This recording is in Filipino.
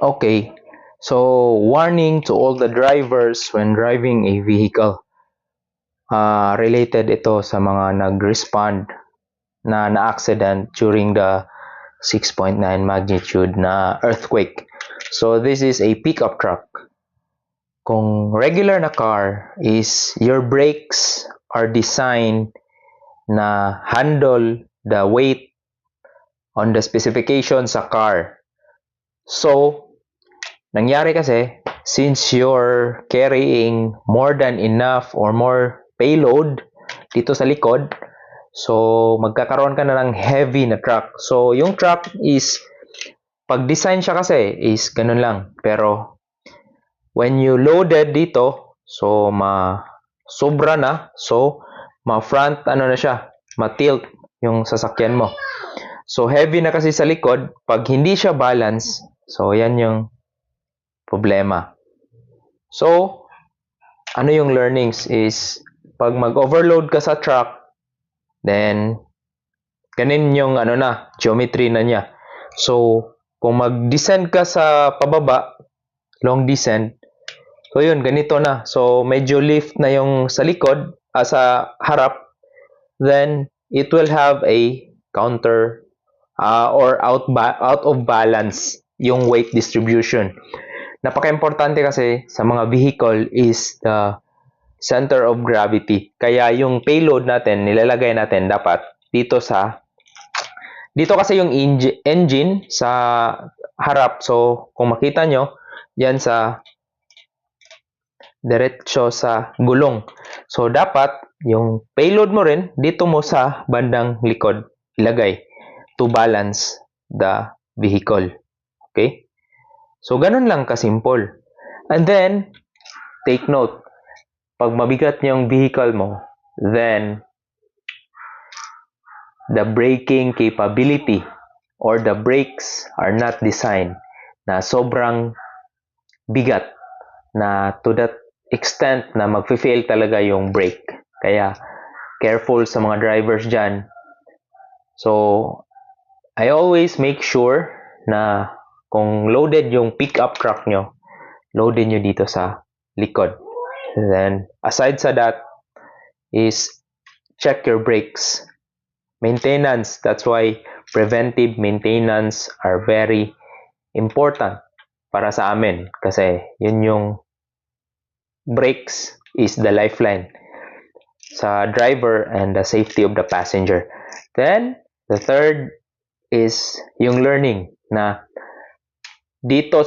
Okay, so warning to all the drivers when driving a vehicle. Related ito sa mga nag-respond na na-accident during the 6.9 magnitude na earthquake. So this is a pickup truck. Kung regular na car is your brakes are designed na handle the weight on the specification sa car. So, nangyari kasi, since you're carrying more than enough or more payload dito sa likod, so magkakaroon ka na ng heavy na truck. So, yung truck is, pag-design siya kasi is ganun lang. Pero, when you loaded dito, so sobra na, so ma-front ano na siya, ma-tilt yung sasakyan mo. So, heavy na kasi sa likod, pag hindi siya balance, so yan yung problema. So, ano yung learnings is, pag mag-overload ka sa truck, then, ganin yung geometry na niya. So, kung mag-descend ka sa pababa, long descent, so yun, ganito na. So, medyo lift na yung sa likod, sa harap, then, it will have a counter or out of balance yung weight distribution. Napaka-importante kasi sa mga vehicle is the center of gravity. Kaya yung payload natin, nilalagay natin dapat dito kasi yung engine sa harap. So, kung makita nyo, yan sa diretso sa gulong. So, dapat yung payload mo rin dito mo sa bandang likod ilagay to balance the vehicle. Okay? So, ganun lang kasimple. And then, take note, pag mabigat yung vehicle mo, then, the braking capability or the brakes are not designed na sobrang bigat na to that extent na mag-fail talaga yung brake. Kaya, careful sa mga drivers dyan. So, I always make sure na kung loaded yung pickup truck nyo, loaded nyo dito sa likod. And then, aside sa that, is check your brakes. Maintenance, that's why preventive maintenance are very important para sa amin. Kasi yun yung brakes is the lifeline sa driver and the safety of the passenger. Then, the third is yung learning na dito